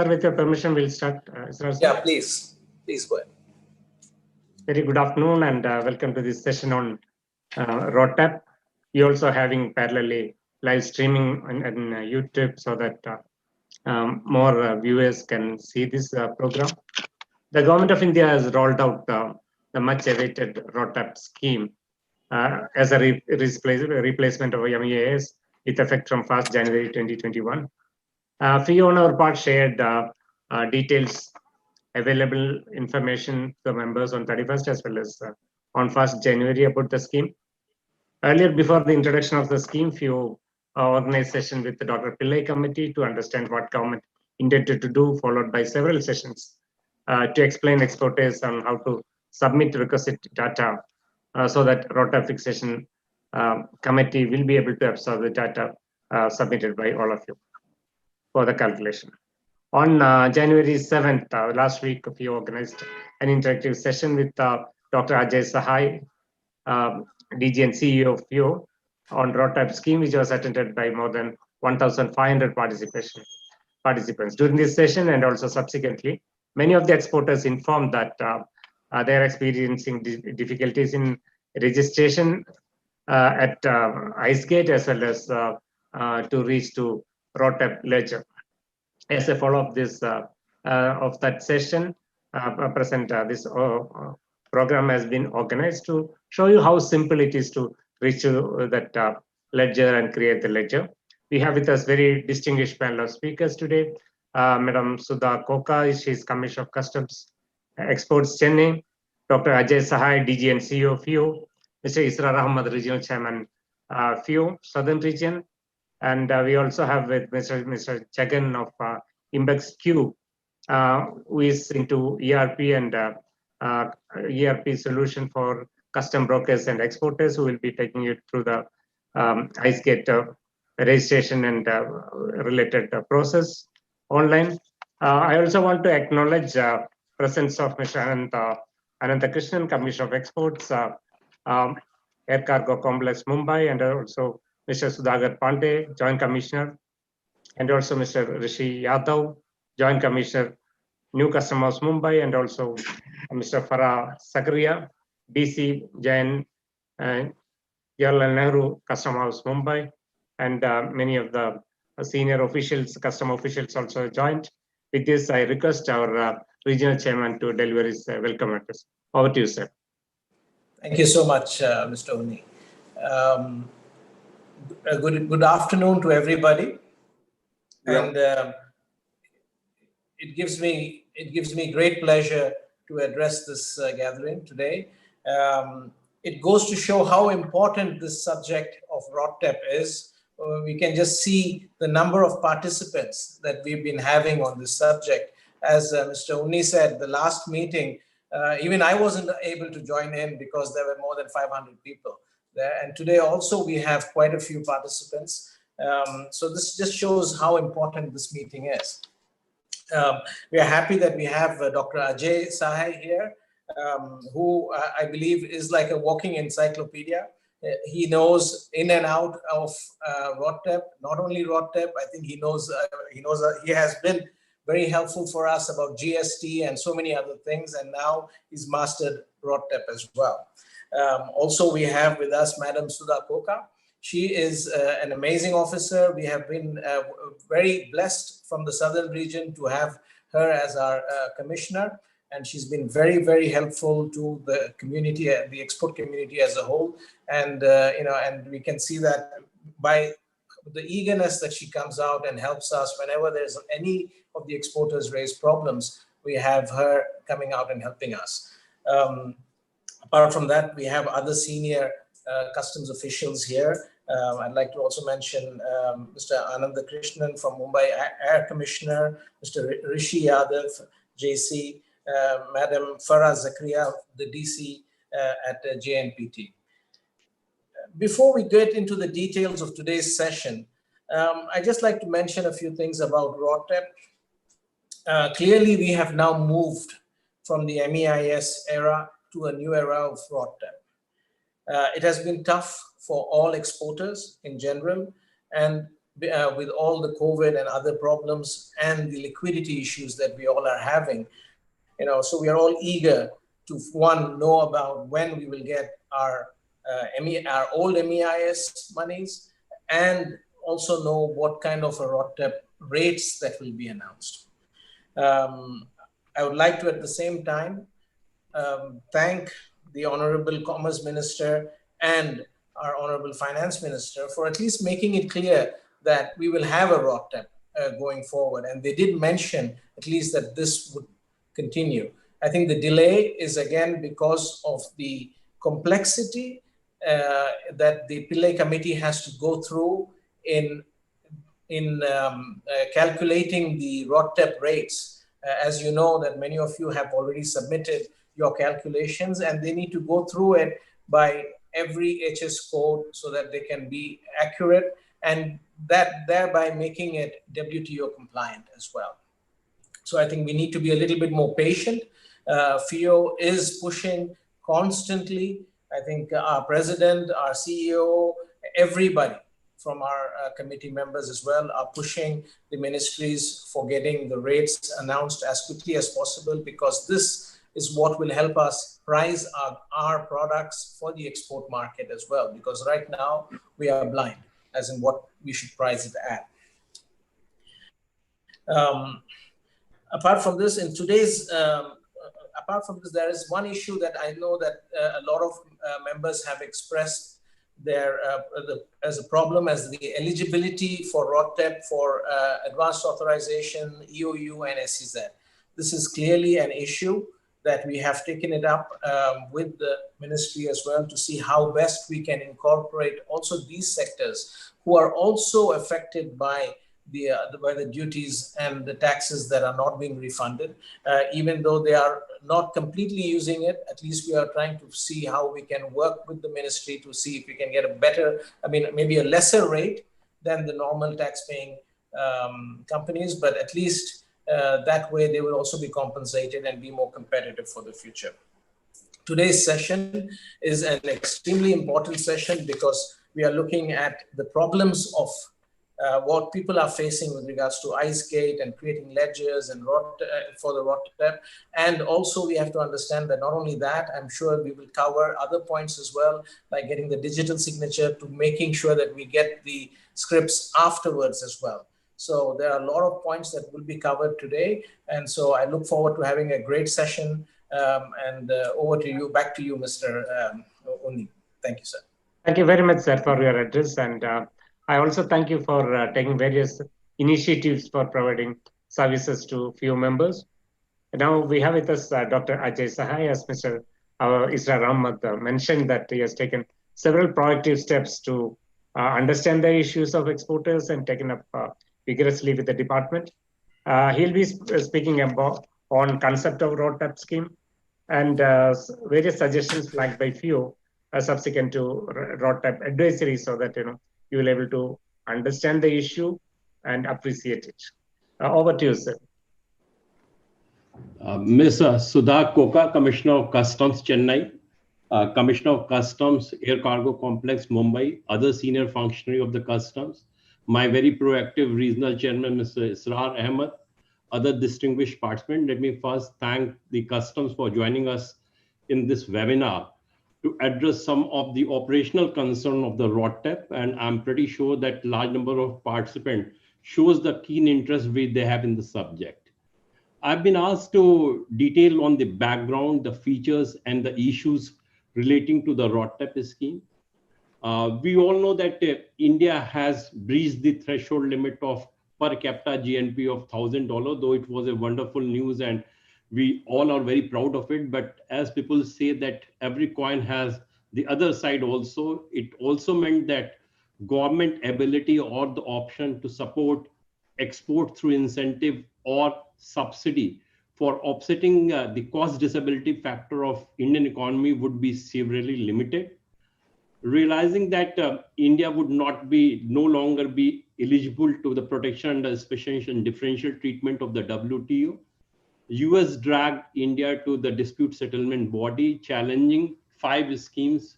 Sir, with your permission, we'll start. Yeah, please go ahead. Very good afternoon and welcome to this session on ROTAP. We're also having parallelly live streaming on YouTube so that more viewers can see this program. The Government of India has rolled out the much awaited ROTAP scheme as a replacement of MEIS with effect from 1st January 2021. We on our part shared details, available information to members on 31st as well as on 1st January about the scheme. Earlier, before the introduction of the scheme, few organized session with the Dr. Pillai committee to understand what government intended to do, followed by several sessions to explain exporters on how to submit requisite data so that ROTA fixation committee will be able to absorb the data submitted by all of you for the calculation. On January 7th, last week, we organized an interactive session with Dr. Ajay Sahai, DG and CEO of FIO, on ROTAP scheme, which was attended by more than 1,500 participants. During this session and also subsequently, many of the exporters informed that they are experiencing difficulties in registration at IceGate as well as to reach to ROTAP ledger. As a follow-up this of that session, this program has been organized to show you how simple it is to reach that ledger and create the ledger. We have with us very distinguished panel of speakers today. Madam Sudha Koka, she's Commissioner of Customs Exports Chennai. Dr. Ajay Sahai, DG and CEO of FIO. Mr. Israr Ahmad, Regional Chairman, FIO, Southern Region. And we also have with Mr. Chagan of Imbex Q, who is into ERP and ERP solution for custom brokers and exporters, who will be taking you through the IceGate registration and related process online. I also want to acknowledge presence of Mr. Anantha Krishnan, Commissioner of Exports, Air Cargo Complex Mumbai, and also Mr. Sudhagar Pandey, Joint Commissioner, and also Mr. Rishi Yadav, Joint Commissioner, New Customers Mumbai, and also Mr. Farah Sakaria, DC Jain Jawaharlal Nehru Custom House Mumbai, and many of the senior officials, custom officials also joined. With this, I request our regional chairman to deliver his welcome address. Over to you, sir. Thank you so much, Mr. Uni. Good afternoon to everybody, and it gives me great pleasure to address this gathering today. It goes to show how important this subject of ROTAP is. We can just see the number of participants that we've been having on this subject. As Mr. Uni said, the last meeting, even I wasn't able to join in because there were more than 500 people there. And today also we have quite a few participants. So this just shows how important this meeting is. We are happy that we have Dr. Ajay Sahai here, who I believe is like a walking encyclopedia. He knows in and out of ROTAP, not only ROTAP, I think he has been very helpful for us about GST and so many other things, and now he's mastered ROTAP as well. Also, we have with us Madam Sudha Koka. She is an amazing officer. We have been very blessed from the Southern region to have her as our commissioner, and she's been very, very helpful to the community, the export community as a whole. And and we can see that by the eagerness that she comes out and helps us whenever there's any of the exporters raise problems, we have her coming out and helping us. Apart from that, we have other senior customs officials here. I'd like to also mention Mr. Anantha Krishnan from Mumbai Air Commissioner, Mr. Rishi Yadav, JC, Madam Farah Zakaria, the DC at JNPT. Before we get into the details of today's session, I'd just like to mention a few things about ROTAP. Clearly, we have now moved from the MEIS era to a new era of ROTAP. It has been tough for all exporters in general, and with all the COVID and other problems and the liquidity issues that we all are having. So we are all eager to, one, know about when we will get our old MEIS monies, and also know what kind of a ROTTEP rates that will be announced. I would like to, at the same time, thank the Honorable Commerce Minister and our Honorable Finance Minister for at least making it clear that we will have a ROTTEP going forward. And they did mention at least that this would continue. I think the delay is again because of the complexity that the Pillai Committee has to go through in calculating the ROTTEP rates. As you know, that many of you have already submitted your calculations, and they need to go through it by every HS code so that they can be accurate, and that thereby making it WTO compliant as well. So I think we need to be a little bit more patient. FIO is pushing constantly. I think our president, our CEO, everybody from our committee members as well are pushing the ministries for getting the rates announced as quickly as possible, because this is what will help us price our products for the export market as well. Because right now we are blind as in what we should price it at. Apart from this, in today's, there is one issue that I know that a lot of members have expressed their as a problem, as the eligibility for ROTTEP for advanced authorization, EOU and SEZ. This is clearly an issue that we have taken it up with the ministry as well, to see how best we can incorporate also these sectors who are also affected by the duties and the taxes that are not being refunded. Even though they are not completely using it, at least we are trying to see how we can work with the ministry to see if we can get a better, maybe a lesser rate than the normal tax-paying companies, but at least that way they will also be compensated and be more competitive for the future. Today's session is an extremely important session because we are looking at the problems of what people are facing with regards to IceGate and creating ledgers and for the ROTTEP. And also we have to understand that not only that, I'm sure we will cover other points as well, like getting the digital signature to making sure that we get the scripts afterwards as well. So there are a lot of points that will be covered today. And so I look forward to having a great session. Over to you, back to you, Mr. Unni. Thank you, sir. Thank you very much, sir, for your address. And I also thank you for taking various initiatives for providing services to few members. And now we have with us Dr. Ajay Sahai, as Mr. Israr Ahmad mentioned that he has taken several proactive steps to understand the issues of exporters and taken up vigorously with the department. He'll be speaking about on concept of ROTTEP scheme and various suggestions flagged by few subsequent to ROTTEP advisory, so that you will be able to understand the issue and appreciate it. Over to you, sir. Ms. Sudha Koka, Commissioner of Customs, Chennai, Commissioner of Customs, Air Cargo Complex, Mumbai, other senior functionary of the Customs, my very proactive regional chairman, Mr. Israr Ahmad, other distinguished participants. Let me first thank the Customs for joining us in this webinar to address some of the operational concern of the ROTTEP, and I'm pretty sure that large number of participants shows the keen interest they have in the subject. I've been asked to detail on the background, the features, and the issues relating to the ROTTEP scheme. We all know that India has breached the threshold limit of per capita GNP of $1,000, though it was a wonderful news and we all are very proud of it. But as people say that every coin has the other side also, it also meant that government ability or the option to support export through incentive or subsidy for offsetting the cost disability factor of Indian economy would be severely limited. Realizing that India would no longer be eligible to the protection under special and differential treatment of the WTO, US dragged India to the dispute settlement body, challenging 5 schemes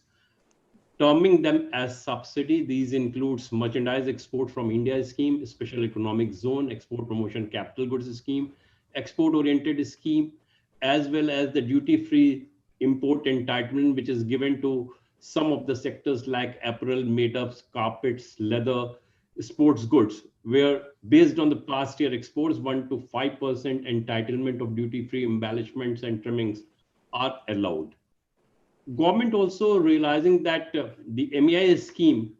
terming them as subsidy. These includes merchandise export from India scheme, special economic zone, export promotion capital goods scheme, export oriented scheme, as well as the duty-free import entitlement, which is given to some of the sectors like apparel, made-ups, carpets, leather, sports goods, where based on the past year exports, 1 to 5% entitlement of duty-free embellishments and trimmings are allowed. Government also realizing that the MEIS scheme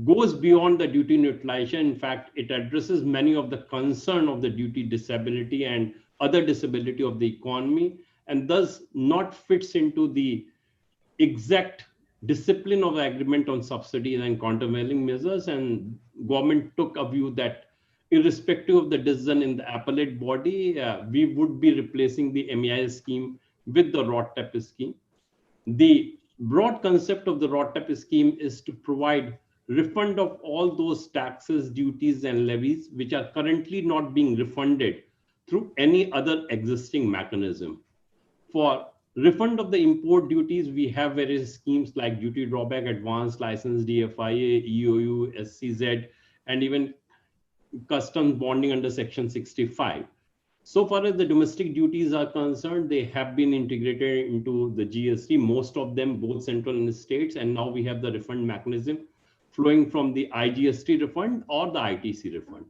goes beyond the duty neutralization. In fact, it addresses many of the concern of the duty disability and other disability of the economy, and thus not fits into the exact discipline of the agreement on subsidies and countervailing measures. And government took a view that irrespective of the decision in the appellate body, we would be replacing the MEIS scheme with the RoDTEP scheme. The broad concept of the RoDTEP scheme is to provide refund of all those taxes, duties, and levies which are currently not being refunded through any other existing mechanism. For refund of the import duties, we have various schemes like duty drawback, advance license, DFIA, EOU, SCZ, and even customs bonding under Section 65. So far as the domestic duties are concerned, they have been integrated into the GST, most of them, both central and states, and now we have the refund mechanism flowing from the IGST refund or the ITC refund.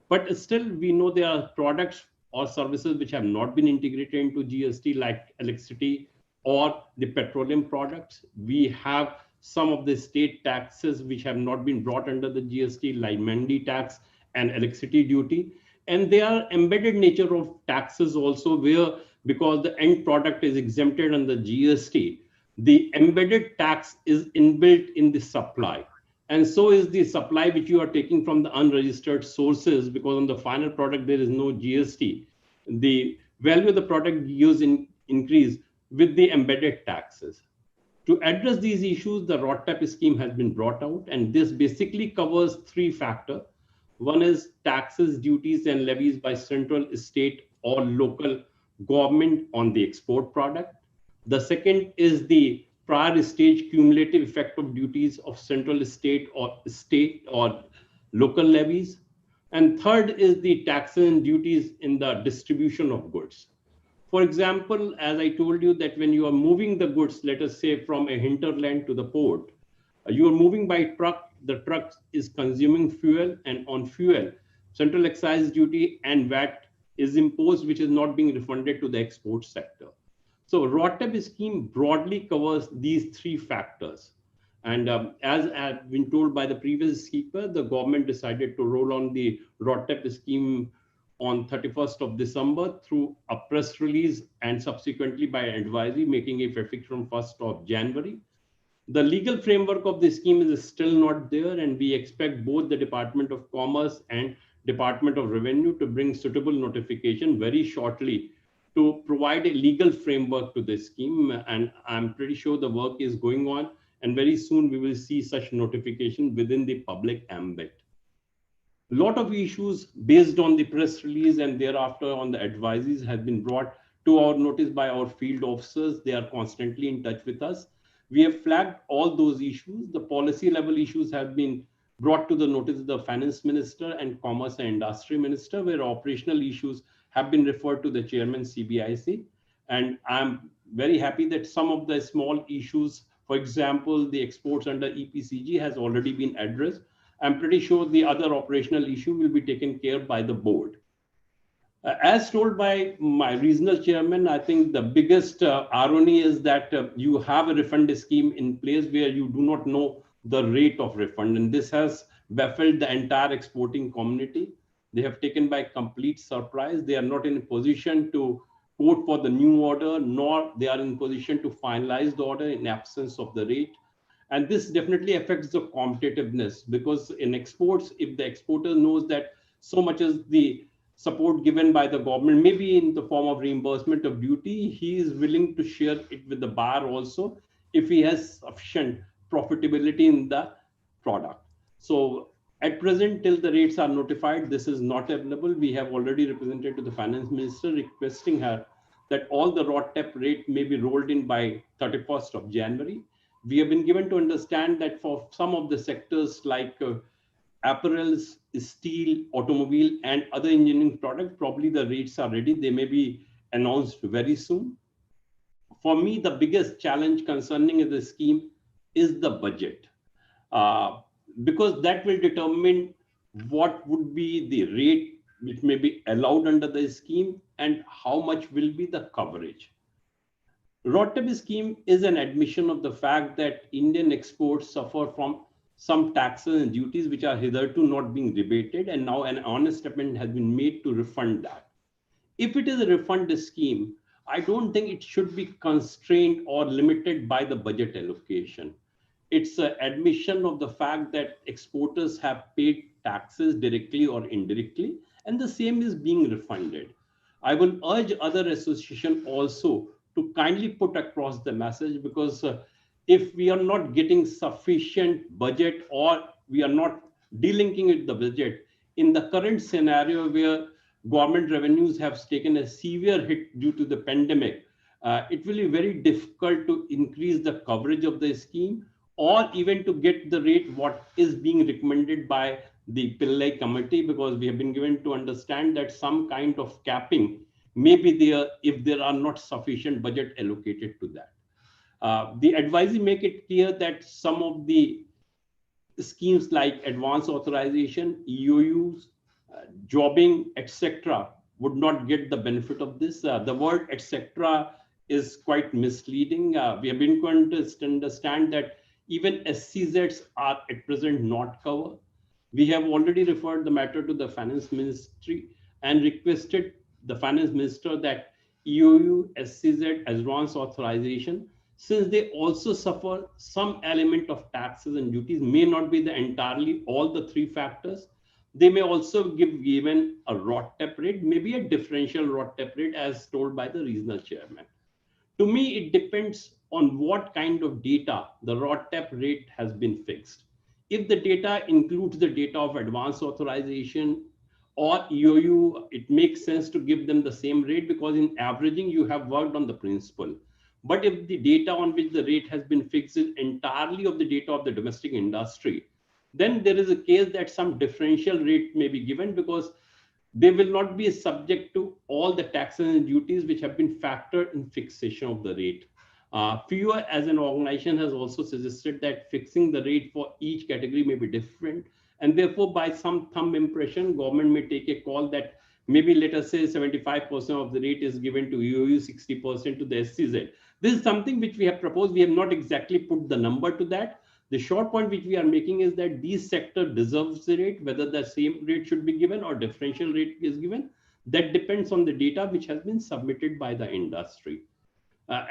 But still, we know there are products or services which have not been integrated into GST, like electricity or the petroleum products. We have some of the state taxes which have not been brought under the GST, like Mandi tax and electricity duty. And they are embedded nature of taxes also, where because the end product is exempted under GST, the embedded tax is inbuilt in the supply. And so is the supply which you are taking from the unregistered sources, because on the final product, there is no GST. The value of the product used increase with the embedded taxes. To address these issues, the RoDTEP scheme has been brought out, and this basically covers three factors. One is taxes, duties, and levies by central, state, or local government on the export product. The second is the prior stage cumulative effect of duties of central, state, or local levies. And third is the taxes and duties in the distribution of goods. For example, as I told you that when you are moving the goods, let us say from a hinterland to the port, you are moving by truck, the truck is consuming fuel, and on fuel, central excise duty and VAT is imposed, which is not being refunded to the export sector. So RoDTEP scheme broadly covers these three factors. And as I've been told by the previous speaker, the government decided to roll on the RoDTEP scheme on 31st of December through a press release and subsequently by advisory, making it effective from 1st of January. The legal framework of the scheme is still not there, and we expect both the Department of Commerce and Department of Revenue to bring suitable notification very shortly to provide a legal framework to this scheme. And I'm pretty sure the work is going on, and very soon we will see such notification within the public ambit. A lot of issues based on the press release and thereafter on the advisories have been brought to our notice by our field officers. They are constantly in touch with us. We have flagged all those issues. The policy level issues have been brought to the notice of the Finance Minister and Commerce and Industry Minister, where operational issues have been referred to the Chairman CBIC. And I'm very happy that some of the small issues, for example, the exports under EPCG has already been addressed. I'm pretty sure the other operational issue will be taken care by the board. As told by my regional chairman, I think the biggest irony is that you have a refund scheme in place where you do not know the rate of refund. And this has baffled the entire exporting community. They have taken by complete surprise. They are not in a position to quote for the new order, nor they are in position to finalize the order in absence of the rate. And this definitely affects the competitiveness, because in exports, if the exporter knows that so much is the support given by the government, maybe in the form of reimbursement of duty, he is willing to share it with the buyer also if he has sufficient profitability in the product. So at present, till the rates are notified, this is not available. We have already represented to the Finance Minister requesting her that all the RoDTEP rate may be rolled in by 31st of January. we have been given to understand that for some of the sectors like apparels, steel, automobile, and other engineering products, probably the rates are ready. They may be announced very soon. For me, the biggest challenge concerning the scheme is the budget, because that will determine what would be the rate which may be allowed under the scheme and how much will be the coverage. RoDTEP scheme is an admission of the fact that Indian exports suffer from some taxes and duties which are hitherto not being rebated, and now an honest attempt has been made to refund that. If it is a refund scheme, I don't think it should be constrained or limited by the budget allocation. It's an admission of the fact that exporters have paid taxes directly or indirectly, and the same is being refunded. I will urge other association also to kindly put across the message, because if we are not getting sufficient budget or we are not delinking with the budget in the current scenario where government revenues have taken a severe hit due to the pandemic, it will be very difficult to increase the coverage of the scheme or even to get the rate what is being recommended by the Pillai committee, because we have been given to understand that some kind of capping may be there if there are not sufficient budget allocated to that. The advisory make it clear that some of the schemes like advance authorization, EOUs, jobbing, etc., would not get the benefit of this. The word etc. is quite misleading. We have been going to understand that even SCZs are at present not covered. We have already referred the matter to the Finance Ministry and requested the Finance Minister that EOU, SCZ, advance authorization, since they also suffer some element of taxes and duties, may not be the entirely all the three factors. They may also give given a RoDTEP rate, maybe a differential RoDTEP rate as told by the regional chairman. To me, it depends on what kind of data the RoDTEP rate has been fixed. If the data includes the data of advance authorization or EOU, it makes sense to give them the same rate, because in averaging, you have worked on the principle. But if the data on which the rate has been fixed is entirely of the data of the domestic industry, then there is a case that some differential rate may be given, because they will not be subject to all the taxes and duties which have been factored in fixation of the rate. FIUA as an organization has also suggested that fixing the rate for each category may be different. And therefore, by some thumb impression, government may take a call that maybe let us say 75% of the rate is given to EOU, 60% to the SCZ. This is something which we have proposed. We have not exactly put the number to that. The short point which we are making is that these sector deserves the rate, whether the same rate should be given or differential rate is given. That depends on the data which has been submitted by the industry.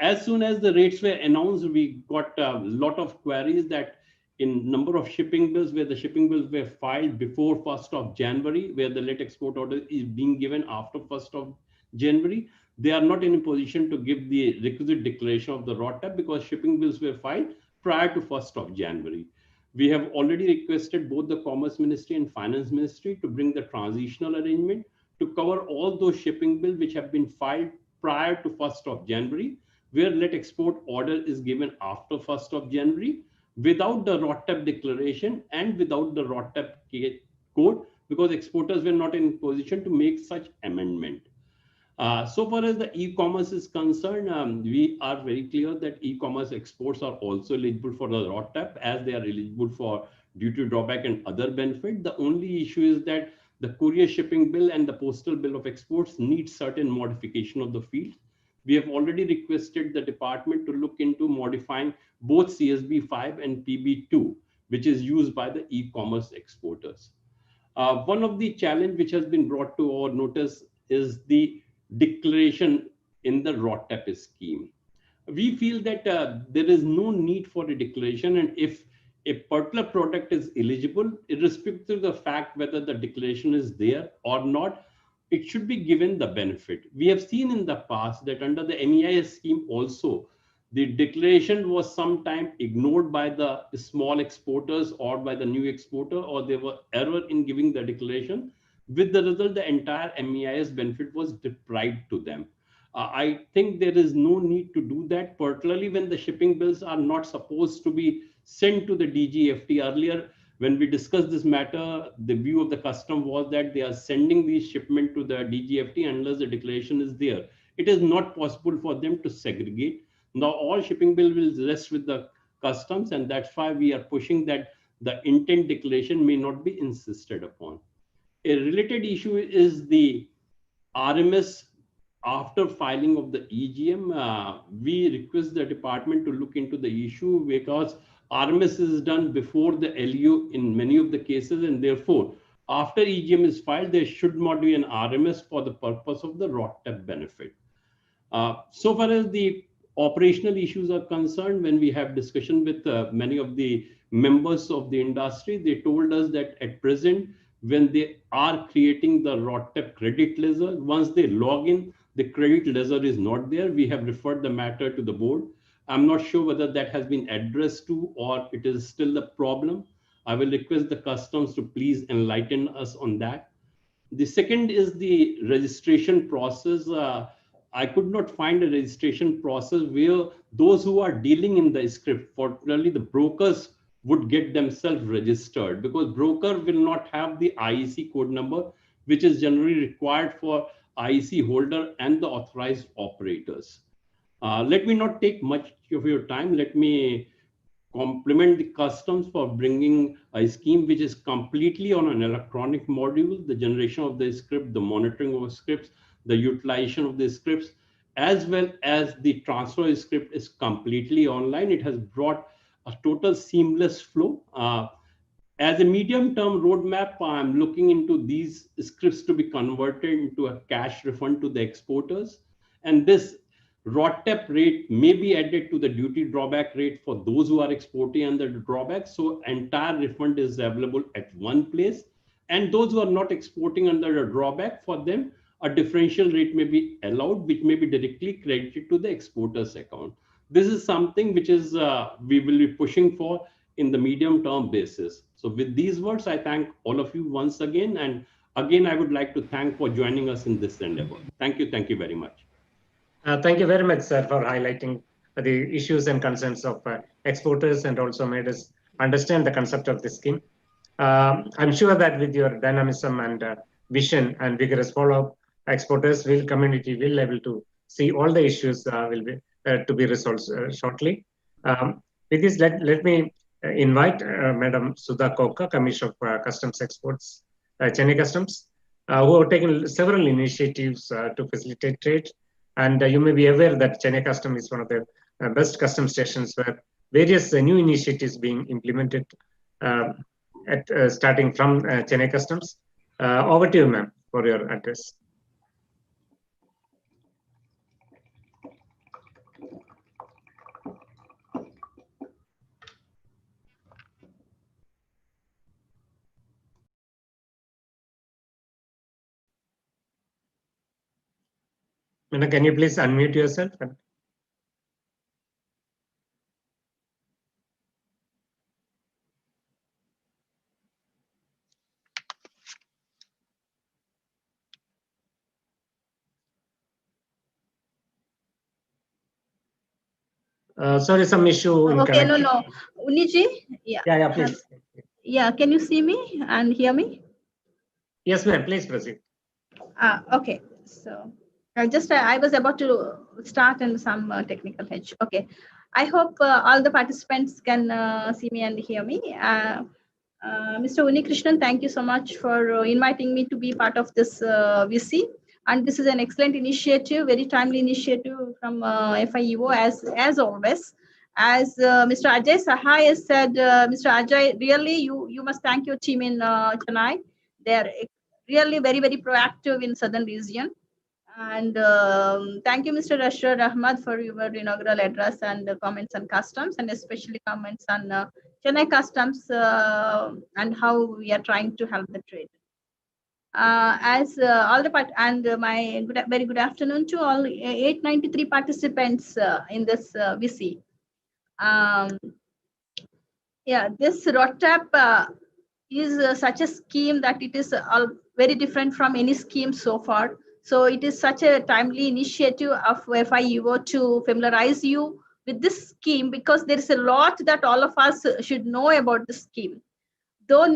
As soon as the rates were announced, we got a lot of queries that in number of shipping bills where the shipping bills were filed before 1st of January, where the late export order is being given after 1st of January, they are not in a position to give the requisite declaration of the RoDTEP because shipping bills were filed prior to 1st of January. We have already requested both the Commerce Ministry and Finance Ministry to bring the transitional arrangement to cover all those shipping bills which have been filed prior to 1st of January, where let export order is given after 1st of January without the RoDTEP declaration and without the RoDTEP code, because exporters were not in position to make such amendment. So far as the e-commerce is concerned, we are very clear that e-commerce exports are also eligible for the RoDTEP as they are eligible for duty drawback and other benefit. The only issue is that the courier shipping bill and the postal bill of exports need certain modification of the field. We have already requested the department to look into modifying both CSB 5 and PB2, which is used by the e-commerce exporters. One of the challenge which has been brought to our notice is the declaration in the RoDTEP scheme. We feel that there is no need for a declaration, and if a particular product is eligible, irrespective of the fact whether the declaration is there or not, it should be given the benefit. We have seen in the past that under the MEIS scheme also, the declaration was sometimes ignored by the small exporters or by the new exporter, or there were error in giving the declaration. With the result, the entire MEIS benefit was deprived to them. I think there is no need to do that, particularly when the shipping bills are not supposed to be sent to the DGFT. Earlier, when we discussed this matter, the view of the custom was that they are sending these shipment to the DGFT unless the declaration is there. It is not possible for them to segregate. Now all shipping bill will rest with the customs, and that's why we are pushing that the intent declaration may not be insisted upon. A related issue is the RMS. After filing of the EGM, we request the department to look into the issue because RMS is done before the LU in many of the cases, and therefore, after EGM is filed, there should not be an RMS for the purpose of the ROTTEP benefit. So far as the operational issues are concerned, when we have discussion with many of the members of the industry, they told us that at present, when they are creating the ROTTEP credit ledger, once they log in, the credit ledger is not there. We have referred the matter to the board. I'm not sure whether that has been addressed to or it is still a problem. I will request the customs to please enlighten us on that. The second is the registration process. I could not find a registration process where those who are dealing in the script, particularly the brokers, would get themselves registered, because broker will not have the IEC code number, which is generally required for IEC holder and the authorized operators. Let me not take much of your time. Let me compliment the customs for bringing a scheme which is completely on an electronic module, the generation of the script, the monitoring of scripts, the utilization of the scripts, as well as the transfer script is completely online. It has brought a total seamless flow. As a medium-term roadmap, I'm looking into these scripts to be converted into a cash refund to the exporters. And this ROTTEP rate may be added to the duty drawback rate for those who are exporting under the drawback. So entire refund is available at one place. And those who are not exporting under the drawback, for them, a differential rate may be allowed, which may be directly credited to the exporter's account. This is something which is we will be pushing for in the medium-term basis. So with these words, I thank all of you once again. And again, I would like to thank for joining us in this endeavor. Thank you. Thank you very much. Thank you very much, sir, for highlighting the issues and concerns of exporters and also made us understand the concept of this scheme. I'm sure that with your dynamism and vision and vigorous follow-up, exporters community will be able to see all the issues will be to be resolved shortly. With this, let me invite Madam Sudha Koka, Commissioner of Customs Exports, Chennai Customs, who have taken several initiatives to facilitate trade. And you may be aware that Chennai Customs is one of the best customs stations where various new initiatives being implemented starting from Chennai Customs. Over to you, ma'am, for your address. Can you please unmute yourself? Sorry, some issue. Okay, no. Uniji? Yeah, please. Yeah, can you see me and hear me? Yes, ma'am, please proceed. Okay, so I was about to start in some technical hitch. Okay, I hope all the participants can see me and hear me. Mr. Unikrishnan, thank you so much for inviting me to be part of this VC. And this is an excellent initiative, very timely initiative from FIEO as always. As Mr. Ajay Sahai has said, Mr. Ajay, really you must thank your team in Chennai. They are really very, very proactive in southern region. And thank you, Mr. Rashad Ahmad, for your inaugural address and comments on customs, and especially comments on Chennai Customs and how we are trying to help the trade. Very good afternoon to all 893 participants in this VC. This ROTTEP is such a scheme that it is very different from any scheme so far. So it is such a timely initiative of FIEO to familiarize you with this scheme, because there is a lot that all of us should know about the scheme. Though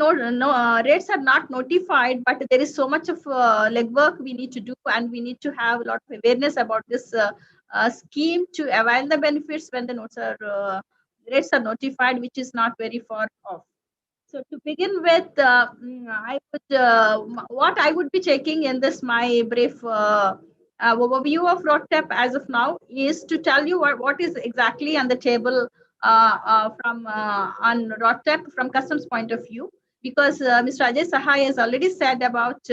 rates are not notified, but there is so much of legwork we need to do, and we need to have a lot of awareness about this scheme to avail the benefits when the rates are notified, which is not very far off. So to begin with, what I would be taking in this my brief overview of ROTTEP as of now is to tell you what is exactly on the table from on ROTTEP from customs point of view, because Mr. Ajay Sahai has already said about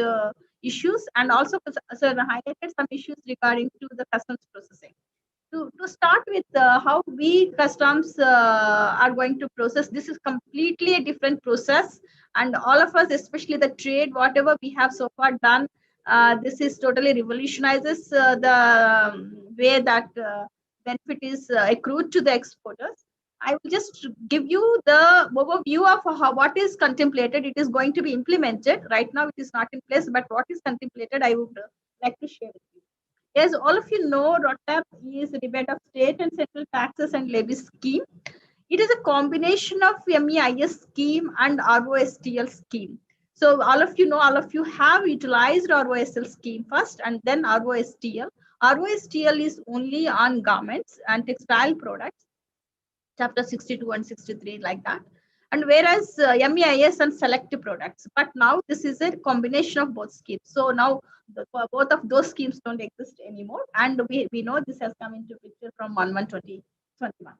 issues, and also sir highlighted some issues regarding to the customs processing. To start with, how we customs are going to process, this is completely a different process, and all of us, especially the trade, whatever we have so far done, this is totally revolutionizes the way that benefit is accrued to the exporters. I will just give you the overview of what is contemplated. It is going to be implemented. Right now, it is not in place, but what is contemplated, I would like to share with you. As all of you know, ROTTEP is a rebate of state and central taxes and levies scheme. It is a combination of MEIS scheme and ROSTL scheme. So all of you have utilized ROSL scheme first and then ROSTL. ROSTL is only on garments and textile products, chapter 62 and 63, like that. And whereas MEIS and selective products, but now this is a combination of both schemes. So now both of those schemes don't exist anymore, and we know this has come into picture from 1/1/2021.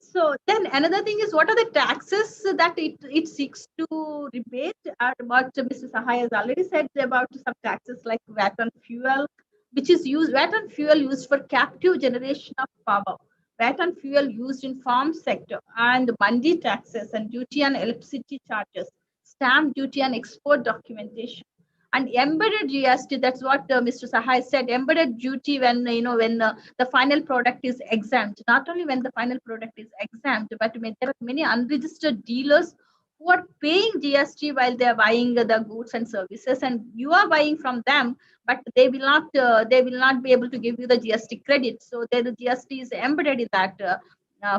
So then another thing is, what are the taxes that it seeks to rebate? What Mr. Sahai has already said about some taxes like VAT on fuel, which is VAT on fuel used for captive generation of power, VAT on fuel used in farm sector, and mandi taxes and duty on electricity charges, stamp duty on export documentation, and embedded GST. That's what Mr. Sahai said. Embedded duty when the final product is exempt. Not only when the final product is exempt, but there are many unregistered dealers who are paying GST while they are buying the goods and services, and you are buying from them, but they will not be able to give you the GST credit. So the GST is embedded in that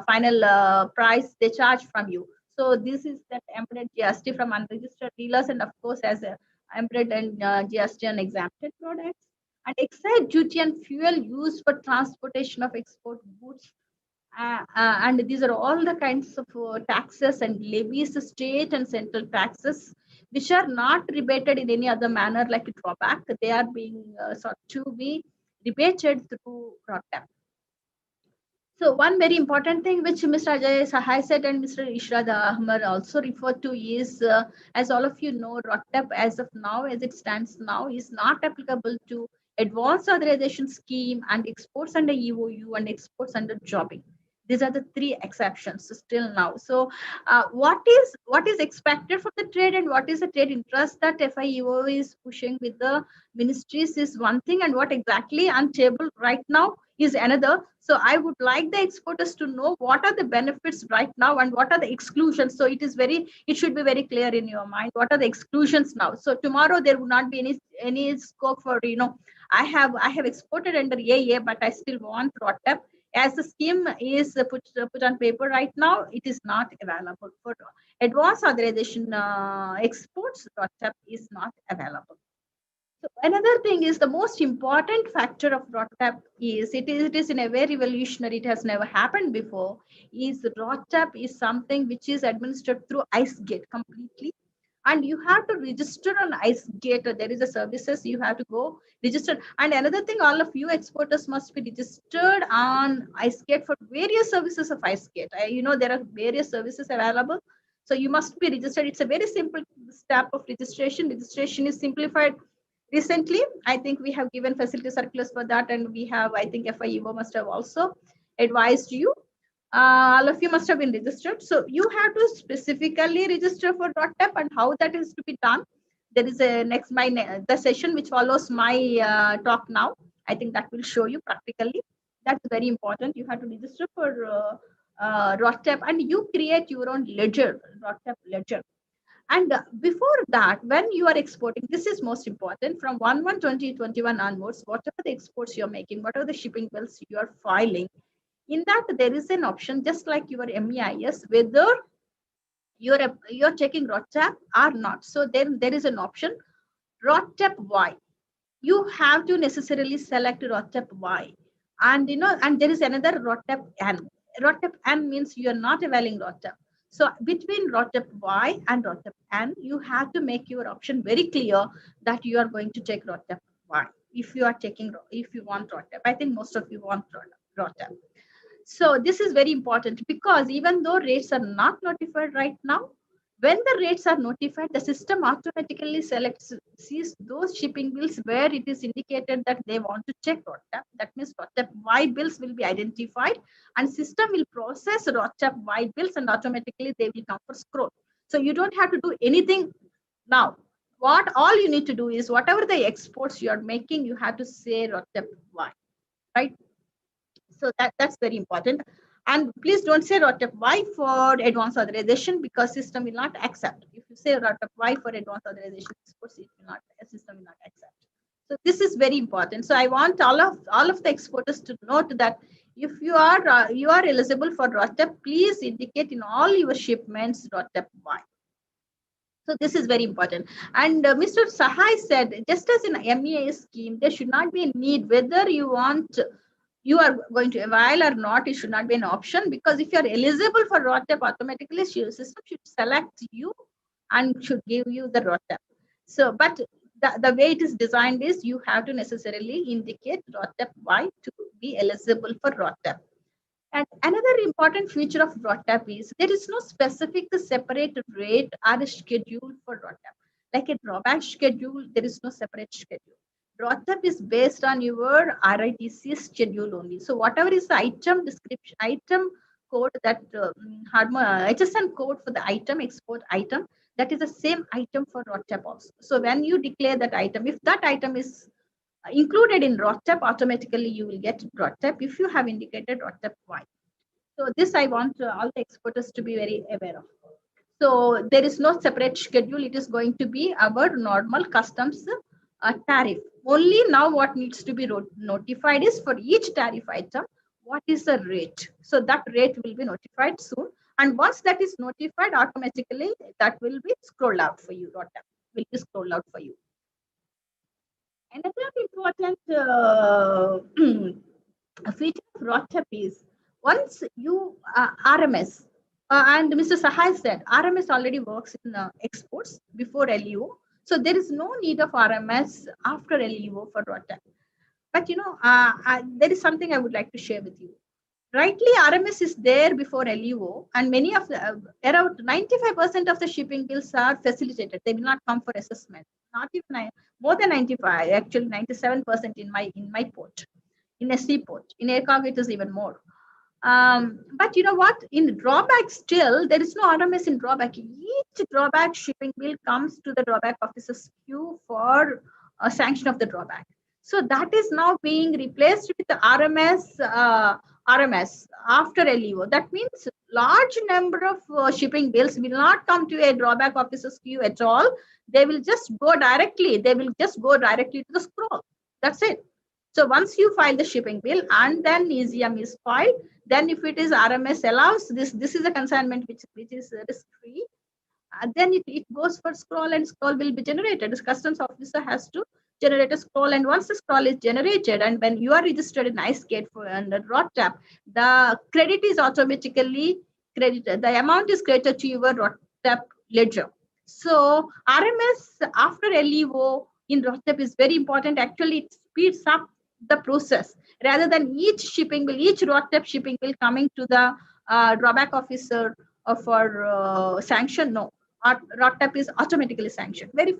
final price they charge from you. So this is that embedded GST from unregistered dealers, and of course as a embedded and GST on exempted products, and excise duty on fuel used for transportation of export goods. And these are all the kinds of taxes and levies, state and central taxes, which are not rebated in any other manner like a drawback. They are being sought to be rebated through ROTTEP. So one very important thing which Mr. Ajay Sahai said and Mr. Ishrad Ahmad also referred to is, as all of you know, ROTTEP as of now, as it stands now, is not applicable to advanced authorization scheme and exports under EOU and exports under jobbing. These are the three exceptions still now. So what is expected from the trade, and what is the trade interest that FIEO is pushing with the ministries is one thing, and what exactly on table right now is another. So I would like the exporters to know what are the benefits right now and what are the exclusions. So it should be very clear in your mind what are the exclusions now. So tomorrow there would not be any scope for I have exported under AA, but I still want ROTTEP. As the scheme is put on paper right now, it is not available for advanced authorization exports. ROTTEP is not available. So another thing is, the most important factor of ROTTEP is it is in a way revolutionary. It has never happened before. Is ROTTEP is something which is administered through IceGate completely. And you have to register on IceGate. There is a services you have to go register. And another thing, all of you exporters must be registered on IceGate for various services of IceGate. There are various services available. So you must be registered. It's a very simple step of registration. Registration is simplified. Recently, I think we have given facility circulars for that, and we have, I think FIEO must have also advised you. All of you must have been registered. So you have to specifically register for ROTTEP, and how that is to be done. There is the session which follows my talk now. I think that will show you practically. That's very important. You have to register for ROTTEP, and you create your own ledger, ROTTEP ledger. And before that, when you are exporting, this is most important, from 1/1/2021 onwards, whatever the exports you're making, whatever the shipping bills you are filing, in that there is an option, just like your MEIS, whether you're checking ROTAP or not. So then there is an option, ROTAP Y. You have to necessarily select ROTAP Y. And and there is another ROTAP N. ROTAP N means you are not availing ROTAP. So between ROTAP Y and ROTAP N, you have to make your option very clear that you are going to take ROTAP Y. If you want ROTAP, I think most of you want ROTAP. So this is very important, because even though rates are not notified right now, when the rates are notified, the system automatically sees those shipping bills where it is indicated that they want to check ROTAP. That means ROTAP Y bills will be identified, and system will process ROTAP Y bills, and automatically they will come for scroll. So you don't have to do anything now. What all you need to do is, whatever the exports you are making, you have to say ROTAP Y, right? So that's very important. And please don't say ROTAP Y for advanced authorization, because system will not accept. If you say ROTAP Y for advanced authorization, system will not accept. So this is very important. So I want all of the exporters to note that if you are eligible for ROTAP, please indicate in all your shipments ROTAP Y. So this is very important. And Mr. Sahai said, just as in MEIS scheme, there should not be a need whether you are going to avail or not. It should not be an option, because if you are eligible for ROTAP, automatically system should select you and should give you the ROTAP. So, but the way it is designed is, you have to necessarily indicate ROTAP Y to be eligible for ROTAP. And another important feature of ROTAP is, there is no specific separate rate or a schedule for ROTAP. Like a drawback schedule, there is no separate schedule. ROTAP is based on your RITC schedule only. So whatever is the item description, item code, that HSN code for the item, export item, that is the same item for ROTAP also. So when you declare that item, if that item is included in ROTAP, automatically you will get ROTAP if you have indicated ROTAP Y. So this I want all the exporters to be very aware of. So there is no separate schedule. It is going to be our normal customs tariff. Only now what needs to be notified is, for each tariff item, what is the rate. So that rate will be notified soon. And once that is notified, automatically that will be scrolled out for you. ROTAP will be scrolled out for you. Another important feature of ROTAP is, once you RMS, and Mr. Sahai said, RMS already works in exports before LEO. So there is no need of RMS after LEO for ROTAP. But there is something I would like to share with you. Rightly, RMS is there before LEO, and many of the around 95% of the shipping bills are facilitated. They will not come for assessment. Not even more than 95, actually 97% in my port, in a seaport. In air cargo, it is even more. But you know what? In drawback, still there is no RMS in drawback. Each drawback shipping bill comes to the drawback officer's queue for a sanction of the drawback. So that is now being replaced with the RMS after LEO. That means large number of shipping bills will not come to a drawback officer's queue at all. They will just go directly. They will just go directly to the scroll. That's it. So once you file the shipping bill and then ECM is filed, then if it is RMS allows, this is a consignment which is risk-free, then it goes for scroll, and scroll will be generated. The customs officer has to generate a scroll, and once the scroll is generated, and when you are registered in IceGate for under ROTAP, the credit is automatically credited. The amount is credited to your ROTAP ledger. So RMS after LEO in ROTAP is very important. Actually, it speeds up the process, rather than each shipping bill, each ROTAP shipping bill coming to the drawback officer for sanction. No, ROTAP is automatically sanctioned. Very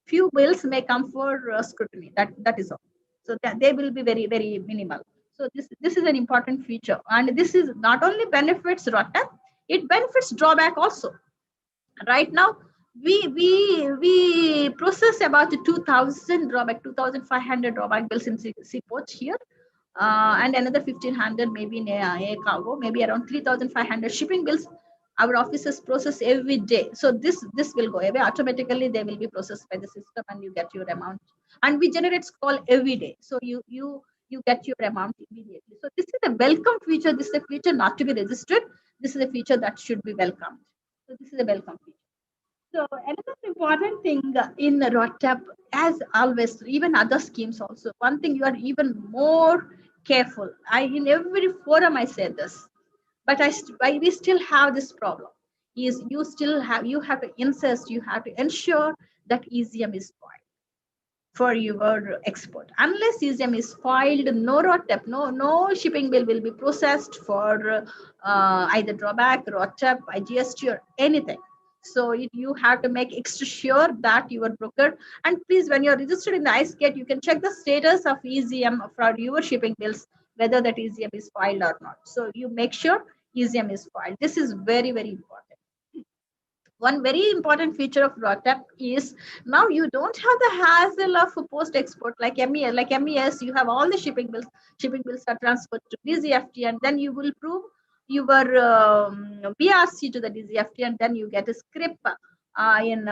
few bills may come for scrutiny. That is all. So that they will be very, very minimal. So this is an important feature, and this is not only benefits ROTAP, it benefits drawback also. Right now, we process about 2,000 drawback, 2,500 drawback bills in seaport here, and another 1,500 maybe in air cargo, maybe around 3,500 shipping bills Our officers process every day. So this will go away automatically. They will be processed by the system, and you get your amount. And we generate scroll every day. So you get your amount immediately. So this is a welcome feature. This is a feature not to be registered. This is a feature that should be welcomed. So this is a welcome feature. So another important thing in ROTAP, as always, even other schemes also, one thing you are even more careful. In every forum I say this, but we still have this problem. Is you have to insist, you have to ensure that ECM is filed for your export. Unless ECM is filed, no ROTAP, no shipping bill will be processed for either drawback, ROTAP, IGST, or anything. So you have to make extra sure that your broker, and please, when you're registered in the IceGate, you can check the status of ECM for your shipping bills, whether that ECM is filed or not. So you make sure ECM is filed. This is very, very important. One very important feature of ROTAP is now you don't have the hassle of post-export like MES. Like MES, you have all the shipping bills. Shipping bills are transferred to DZFT, and then you will prove your BRC to the DZFT, and then you get a script in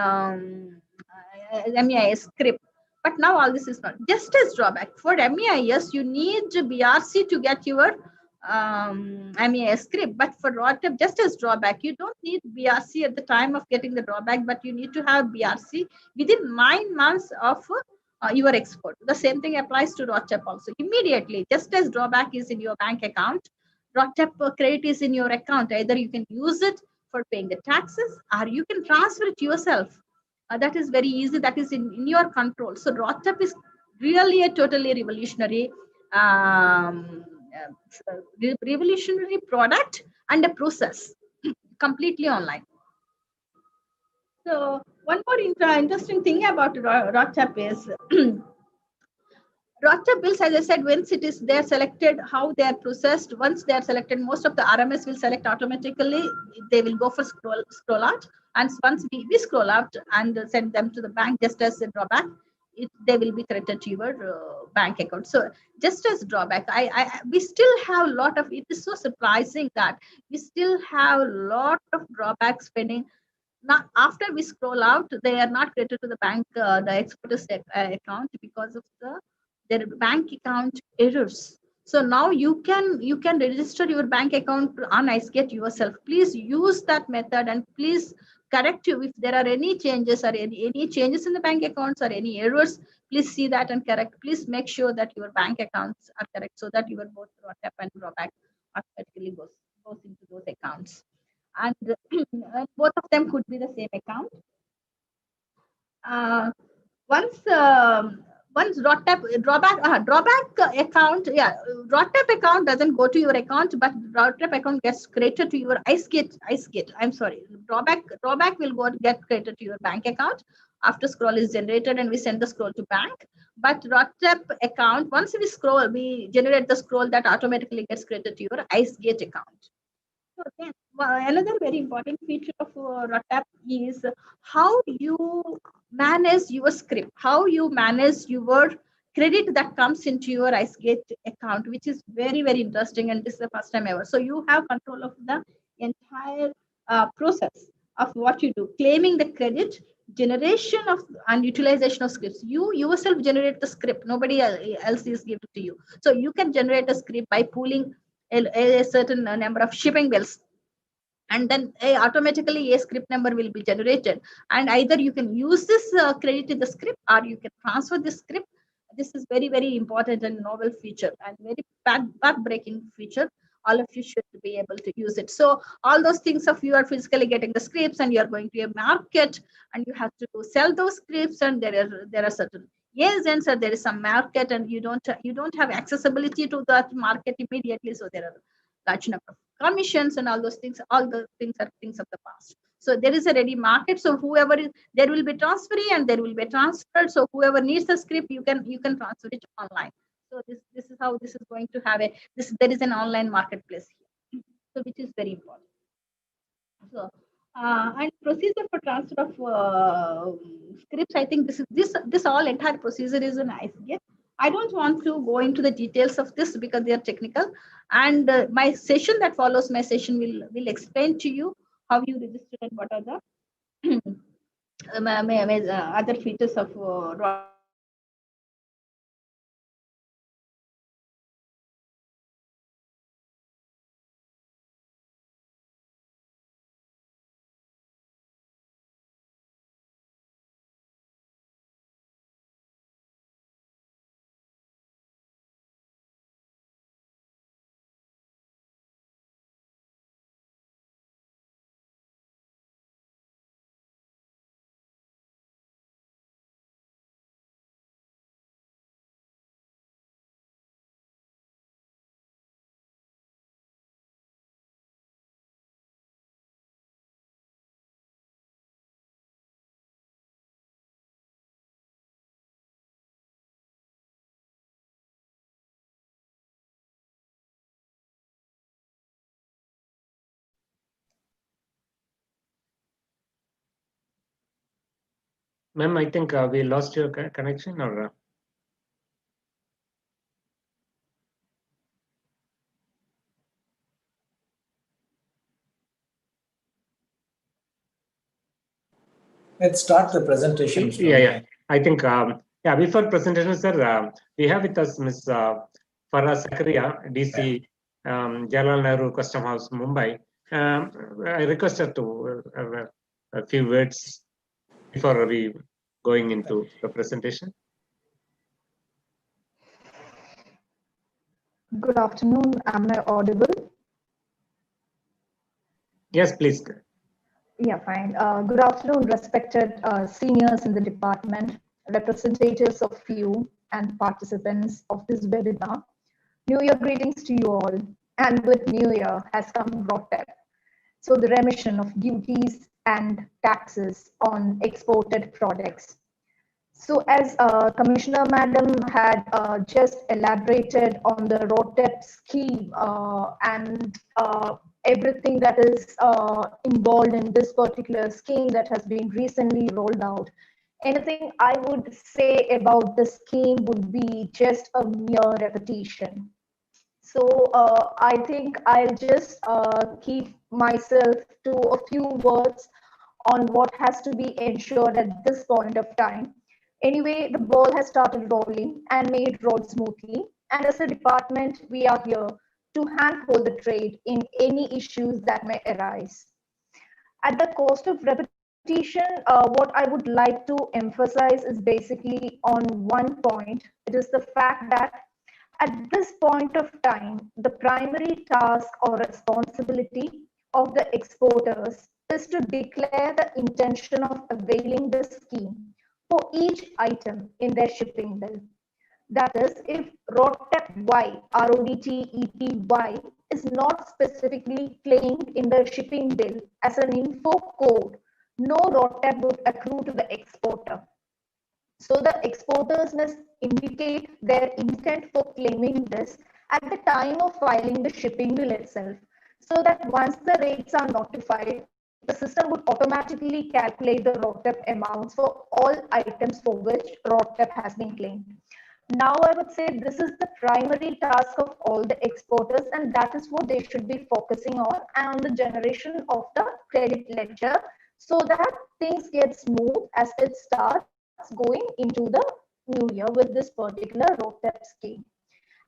MEIS script. But now all this is not. Just as drawback for MEIS, you need BRC to get your MEIS script. But for ROTAP, just as drawback, you don't need BRC at the time of getting the drawback, but you need to have BRC within 9 months of your export. The same thing applies to ROTAP also. Immediately, just as drawback is in your bank account, ROTAP credit is in your account. Either you can use it for paying the taxes, or you can transfer it yourself. That is very easy. That is in your control. So ROTAP is really a totally revolutionary revolutionary product and a process, completely online. So one more interesting thing about ROTAP is ROTAP bills, as I said, once they're selected, how they are processed. Once they are selected, most of the RMS will select automatically. They will go for scroll out, and once we scroll out and send them to the bank, just as a drawback, they will be credited to your bank account. So just as drawback, we still have a lot of. It is so surprising that we still have a lot of drawback spending. Now, after we scroll out, they are not credited to the bank, the exporter's account, because of their bank account errors. So now you can register your bank account on IceGate yourself. Please use that method, and please correct you if there are any changes or any changes in the bank accounts or any errors. Please see that and correct. Please make sure that your bank accounts are correct, so that your both ROTAP and drawback automatically goes into those accounts. And both of them could be the same account. Once drawback account, ROTAP account doesn't go to your account, but ROTAP account gets credited to your IceGate. I'm sorry, drawback will get credited to your bank account after scroll is generated, and we send the scroll to bank. But ROTAP account, once we generate the scroll, that automatically gets credited to your IceGate account. So then, another very important feature of ROTAP is how you manage your script, how you manage your credit that comes into your IceGate account, which is very, very interesting, and this is the first time ever. So you have control of the entire process of what you do, claiming the credit, generation of and utilization of scripts. You yourself generate the script, nobody else is giving to you. So you can generate a script by pooling a certain number of shipping bills, and then automatically a script number will be generated, and either you can use this credit in the script, or you can transfer the script. This is very, very important and novel feature, and very path-breaking feature. All of you should be able to use it. So all those things of you are physically getting the scripts, and you are going to a market, and you have to sell those scripts, and there are certain agents, or there is some market, and you don't have accessibility to that market immediately. So there are large number of commissions and all those things. All the things are things of the past. So there is a ready market. So there will be transferee, and there will be transferred. So whoever needs the script, you can transfer it online. So this is how this is going to have there is an online marketplace here, so which is very important. So and procedure for transfer of scripts, I think this all entire procedure is an IceGate. I don't want to go into the details of this because they are technical, and my session that follows my session will explain to you how you register and what are the other features of ROT. Ma'am, I think we lost your connection, or Let's start the presentation. yeah. I think before presentation, sir, we have with us Ms. Farah Zakaria, DC, Jawaharlal Nehru Custom House, Mumbai. I request her to have a few words before we going into the presentation. Good afternoon. Am I audible? Yes, please. Yeah, fine. Good afternoon, respected seniors in the department, representatives of you and participants of this webinar. New Year greetings to you all. And with New Year has come ROTTEP. So the remission of duties and taxes on exported products. So as Commissioner Madam had just elaborated on the ROTTEP scheme and everything that is involved in this particular scheme that has been recently rolled out, anything I would say about the scheme would be just a mere repetition. So I think I'll just keep myself to a few words on what has to be ensured at this point of time. Anyway, the ball has started rolling and made roll smoothly. And as a department, we are here to handhold the trade in any issues that may arise. At the cost of repetition, what I would like to emphasize is basically on one point. It is the fact that at this point of time, the primary task or responsibility of the exporters is to declare the intention of availing the scheme for each item in their shipping bill. That is, if ROTTEP Y, RODTEPY, is not specifically claimed in the shipping bill as an info code, no ROTTEP would accrue to the exporter. So the exporters must indicate their intent for claiming this at the time of filing the shipping bill itself, so that once the rates are notified, the system would automatically calculate the ROTTEP amounts for all items for which ROTTEP has been claimed. Now, I would say this is the primary task of all the exporters, and that is what they should be focusing on, and on the generation of the credit ledger, so that things get smooth as it starts going into the new year with this particular ROTTEP scheme.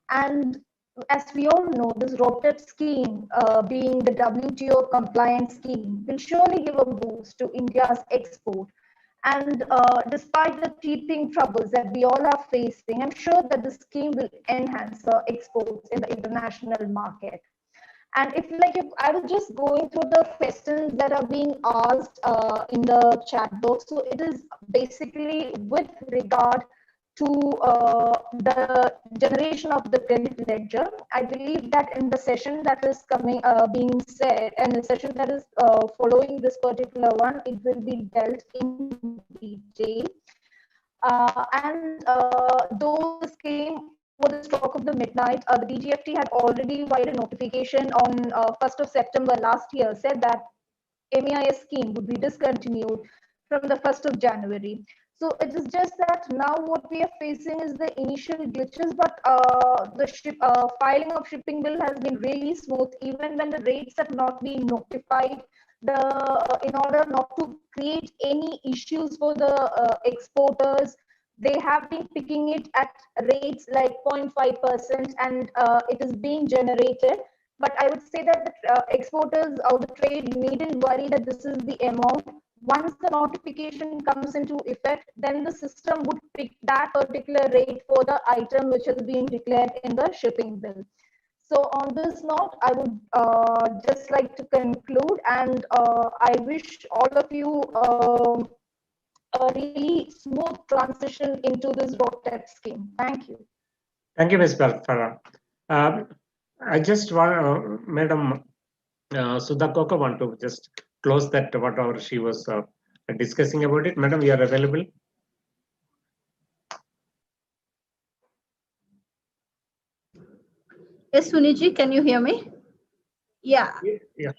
And as we all know, this ROTTEP scheme, being the WTO compliant scheme, will surely give a boost to India's export. And despite the teething troubles that we all are facing, I'm sure that the scheme will enhance exports in the international market. And if I was just going through the questions that are being asked in the chat box, so it is basically with regard to the generation of the credit ledger. I believe that in the session that is coming, being said, and the session that is following this particular one, it will be dealt in detail. Though this came for the stroke of the midnight, the DGFT had already via a notification on 1st of September last year said that MEIS scheme would be discontinued from the 1st of January. So it is just that now what we are facing is the initial glitches, but the filing of shipping bill has been really smooth, even when the rates have not been notified in order not to create any issues for the exporters, they have been picking it at rates like 0.5%, and it is being generated. But I would say that the exporters or the trade needn't worry that this is the amount. Once the notification comes into effect, then the system would pick that particular rate for the item which has been declared in the shipping bill. So on this note, I would just like to conclude, and I wish all of you a really smooth transition into this RoadTap scheme. Thank you. Thank you, Ms. Farah. I just want, Madam Sudha Koka, want to just close that whatever she was discussing about it. Madam, you are available? Yes, Suniji, can you hear me? Yeah. Yeah.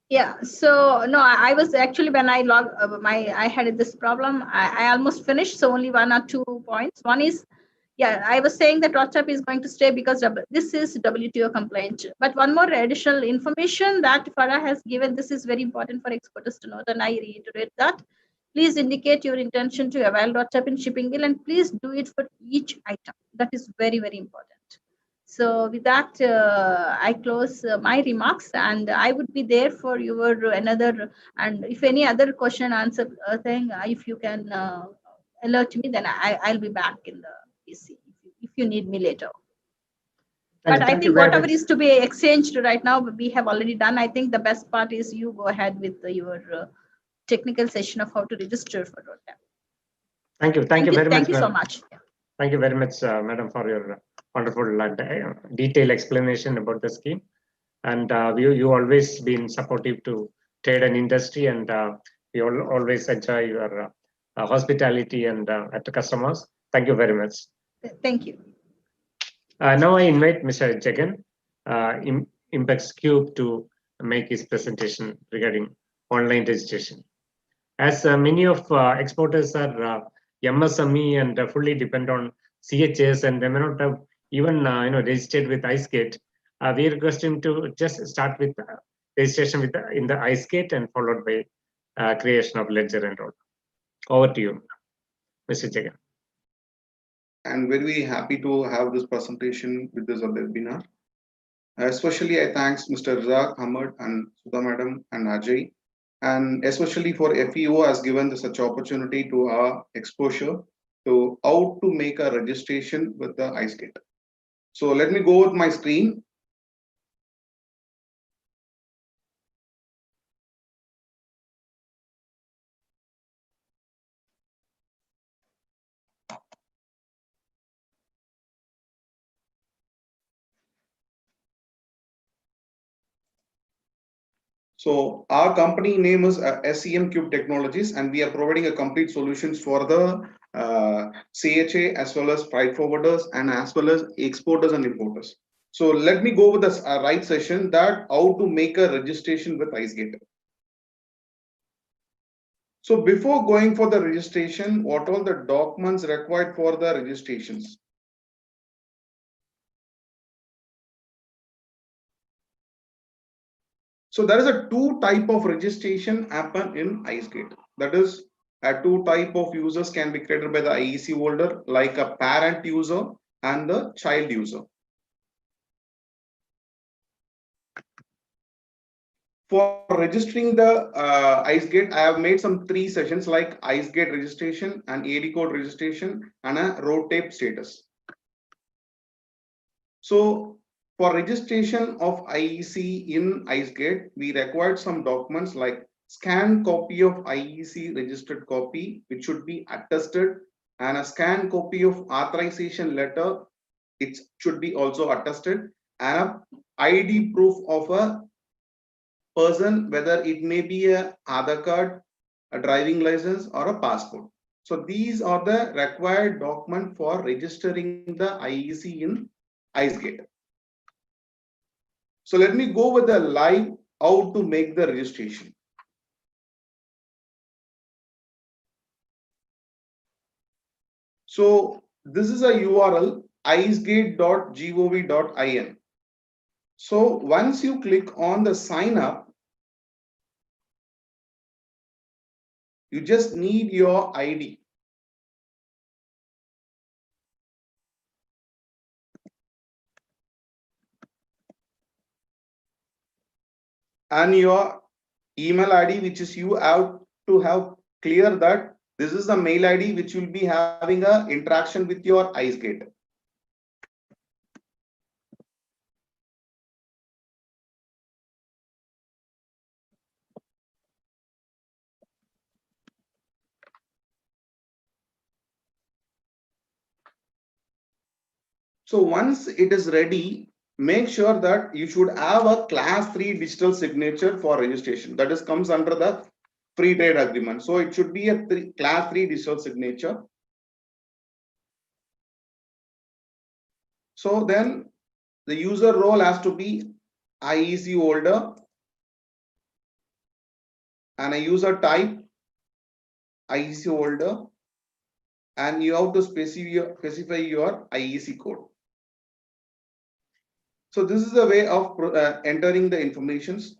Yeah. So no, I was actually, when I logged I had this problem. I almost finished. So only 1 or 2 points. One is, yeah, I was saying that RoadTap is going to stay because this is WTO compliant. But one more additional information that Farah has given, this is very important for exporters to know, and I reiterate that. Please indicate your intention to avail RoadTap in shipping bill, and please do it for each item. That is very, very important. So with that, I close my remarks, and I would be there for your another, and if any other question answer thing, if you can alert me, then I'll be back in the PC if you need me later. But I think whatever is to be exchanged right now, we have already done. I think the best part is you go ahead with your technical session of how to register for RoadTap. Thank you. Thank you very much. Thank you so much. Thank you very much, Madam, for your wonderful detailed explanation about the scheme. And you always been supportive to trade and industry, and we always enjoy your hospitality and at the customers. Thank you very much. Thank you. Now I invite Mr. Jagan, Impex Cube, to make his presentation regarding online registration. As many of exporters are MSME and fully depend on CHS, and they may not have even registered with iceGate, we request him to just start with registration in the iceGate and followed by creation of ledger and all. Over to you, Mr. Jagan. I'm very happy to have this presentation with this webinar. Especially I thanks Mr. Razak Ahmed and Sudha Madam and Ajay, and especially for FEO has given such opportunity to our exposure to how to make a registration with the iceGate. So let me go with my screen. So our company name is SEM Cube Technologies, and we are providing a complete solutions for the CHA as well as freight forwarders and as well as exporters and importers. So let me go with this right session, that how to make a registration with iceGate. So before going for the registration, what all the documents required for the registrations? So there is a two type of registration happen in iceGate. That is, a two type of users can be created by the IEC holder, like a parent user and the child user. For registering the iceGate, I have made some 3 sessions like iceGate registration and AD code registration and a RoadTap status. So for registration of IEC in iceGate, we required some documents like scanned copy of IEC registered copy, which should be attested, and a scanned copy of authorization letter, it should be also attested, and a ID proof of a person, whether it may be a Aadhaar card, a driving license, or a passport. So these are the required document for registering the IEC in iceGate. So let me go with the live how to make the registration. So this is a URL, icegate.gov.in. So once you click on the sign up, You just need your ID. And your email ID, which is you have to have clear that this is the mail ID which will be having a interaction with your IceGate. So once it is ready, make sure that you should have a class 3 digital signature for registration. That is comes under the free trade agreement. So it should be a class 3 digital signature. So then the user role has to be IEC holder and a user type IEC holder, and you have to specify your IEC code. So this is the way of entering the informations.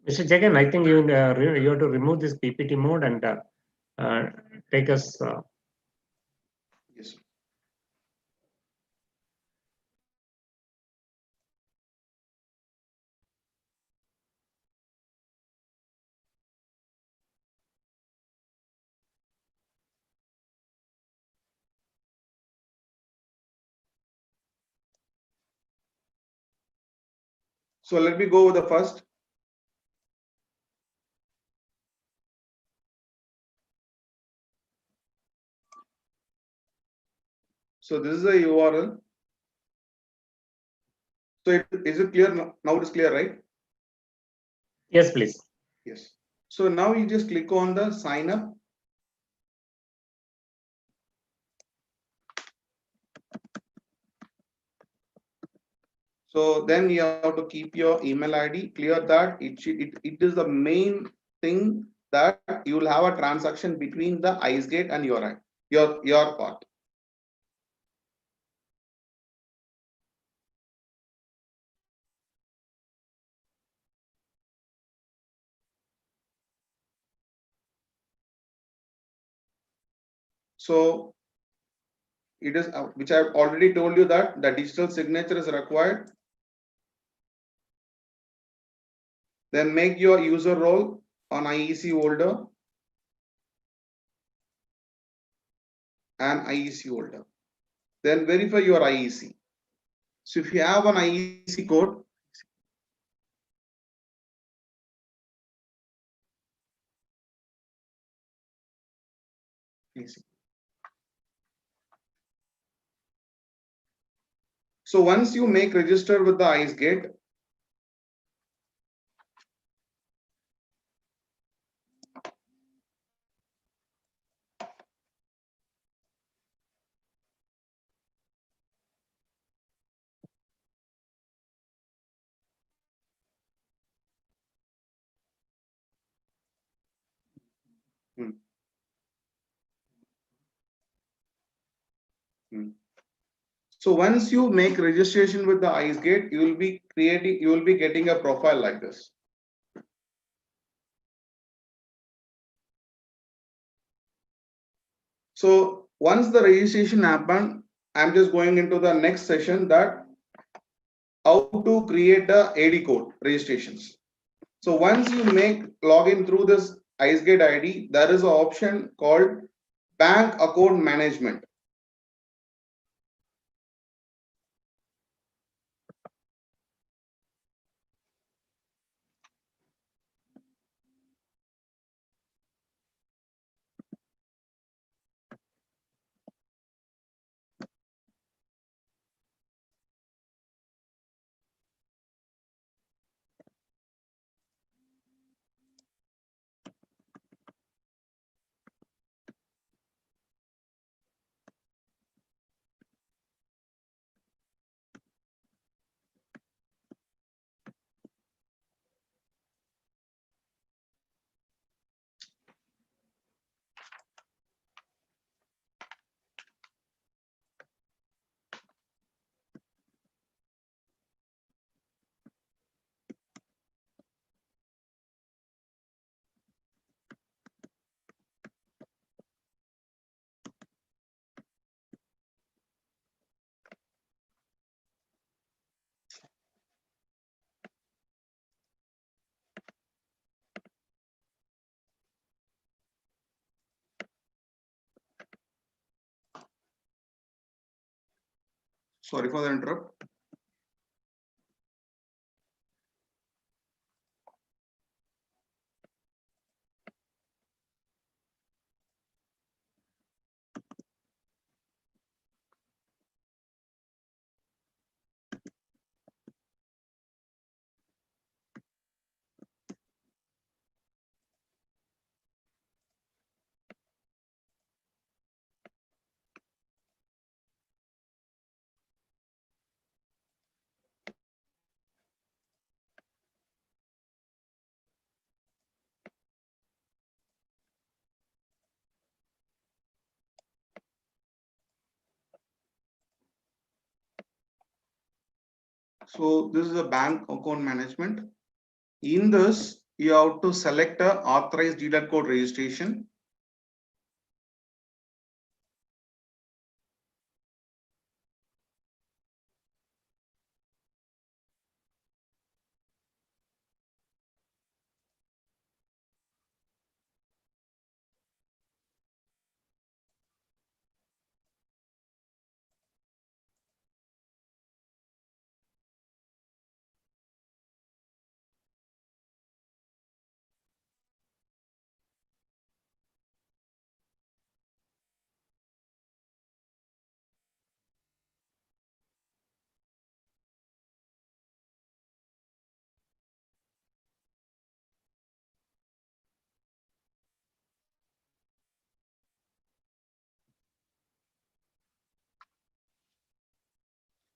Mr. Jagan, I think you have to remove this PPT mode and take us. Yes. So let me go with the first. So this is a URL. So is it clear now? Now it is clear, right? Yes, please. Yes. So now you just click on the sign up. So then you have to keep your email ID clear that it is the main thing that you will have a transaction between the IceGate and your part. So it is which I have already told you that the digital signature is required. Then make your user role on IEC holder and IEC holder. Then verify your IEC. So if you have an IEC code, please. So once you make register with the IceGate, so once you make registration with the IceGate, you will be getting a profile like this. So once the registration happened, I'm just going into the next session, that how to create the AD code registrations. So once you make login through this IceGate ID, there is an option called bank account management. Sorry for the interrupt. So this is a bank account management. In this, you have to select a authorized dealer code registration.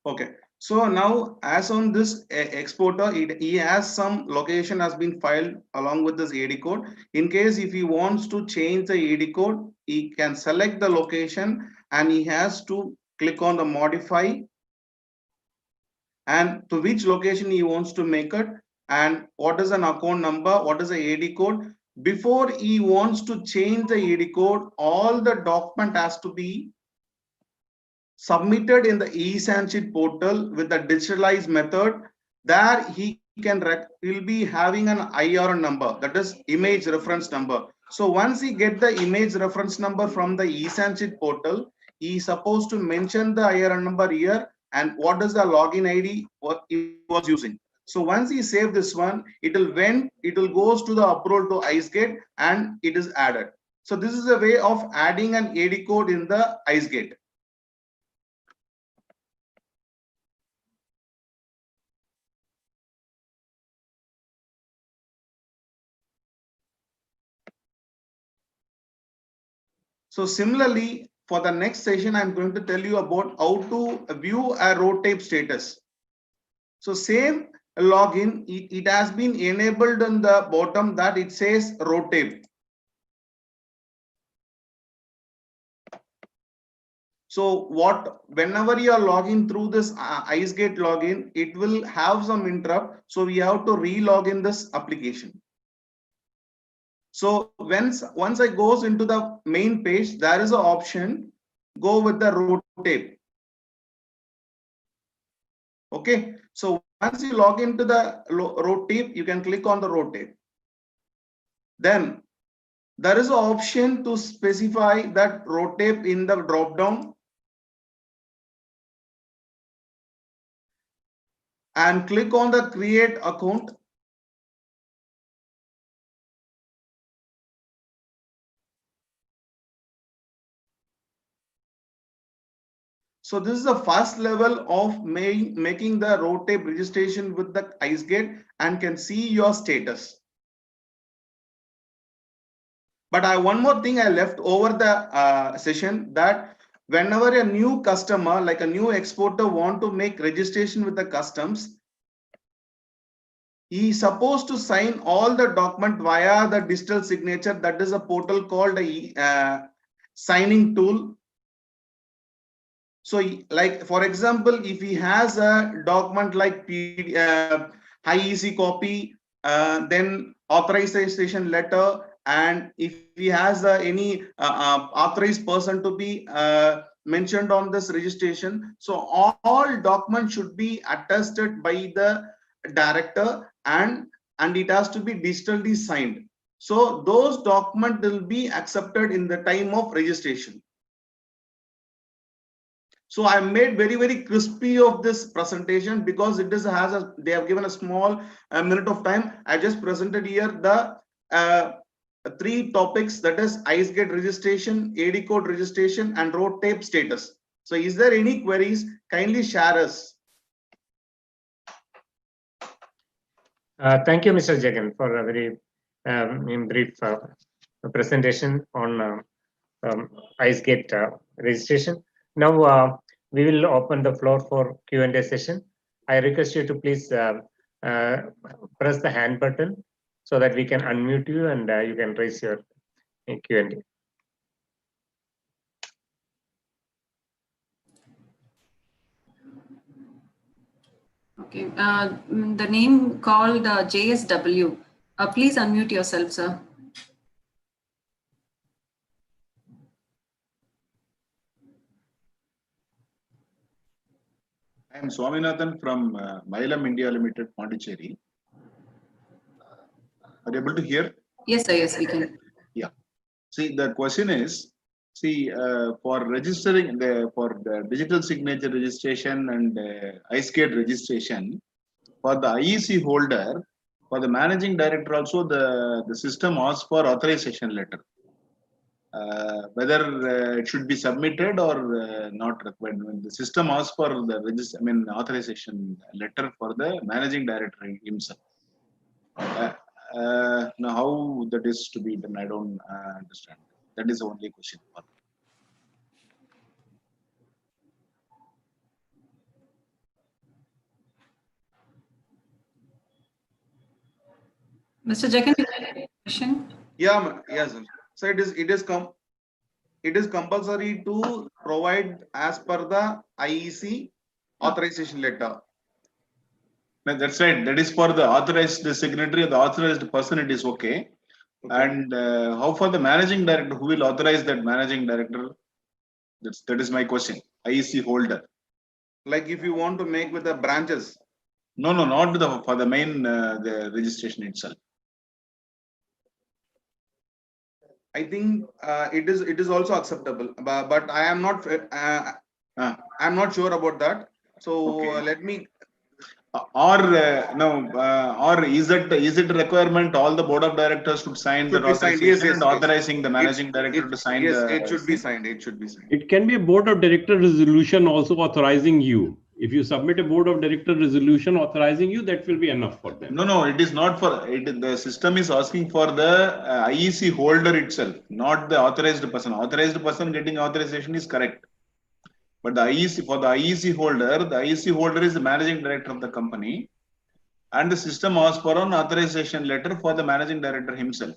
Okay. So now, as on this exporter, he has some location has been filed along with this AD code. In case if he wants to change the AD code, he can select the location and he has to click on the modify and to which location he wants to make it and what is an account number, what is the AD code. Before he wants to change the AD code, all the document has to be submitted in the eSanchit portal with the digitalized method. There he will be having an IR number, that is image reference number. So once he get the image reference number from the eSanchit portal, he is supposed to mention the IR number here and what is the login ID what he was using. So once he save this one, it will goes to the approval to IceGate and it is added. So this is a way of adding an AD code in the IceGate. So similarly, for the next session, I'm going to tell you about how to view a RoadTape status. So same login, it has been enabled on the bottom that it says RoadTape. So whenever you are logging through this IceGate login, it will have some interrupt. So we have to re-log in this application. So once I goes into the main page, there is an option, go with the RoadTape. Okay, so once you log into the RoadTape, you can click on the RoadTape. Then there is an option to specify that RoadTape in the drop down and click on the create account. So this is the first level of making the RoadTape registration with the IceGate and can see your status. But one more thing I left over the session, that whenever a new customer, like a new exporter, want to make registration with the customs, he is supposed to sign all the document via the digital signature. That is a portal called a signing tool. So like, for example, if he has a document like high EC copy, then authorization letter, and if he has any authorized person to be mentioned on this registration, so all documents should be attested by the director and it has to be digitally signed. So those documents will be accepted in the time of registration. So I made very crispy of this presentation because it is they have given a small minute of time. I just presented here the 3 topics, that is IceGate registration, AD code registration, and road tape status. So is there any queries? Kindly share us. Thank you, Mr. Jagan, for a very brief presentation on IceGate registration. Now we will open the floor for Q&A session. I request you to please press the hand button so that we can unmute you and you can raise your Q&A. Okay, the name called JSW. Please unmute yourself, sir. I am Swaminathan from Milam India Limited, Pondicherry. Are you able to hear? Yes, sir. Yes, we can. Yeah. See, the question is, see, for registering for the digital signature registration and IceGate registration, for the IEC holder, for the managing director also, the system asks for authorization letter. Whether it should be submitted or not required. When the system asks for the authorization letter for the managing director himself. Now, how that is to be done, I don't understand. That is the only question. Mr. Jagan, you have a question? Yeah, yes, sir. So it is compulsory to provide as per the IEC authorization letter. No, that's right. That is for the authorized signatory or the authorized person. It is okay. And how for the managing director? Who will authorize that managing director? That is my question. IEC holder. Like if you want to make with the branches. No, not for the main the registration itself. I think it is also acceptable, but I am not I'm not sure about that. So Okay. let me. Or is it a requirement all the board of directors should sign the authorization and authorizing the managing director to sign? Yes, it should be signed. It should be signed. It can be a board of director resolution also authorizing you. If you submit a board of director resolution authorizing you, that will be enough for them. No, it is not for it. The system is asking for the IEC holder itself, not the authorized person. Authorized person getting authorization is correct. But the IEC, for the IEC holder is the managing director of the company, and the system asks for an authorization letter for the managing director himself.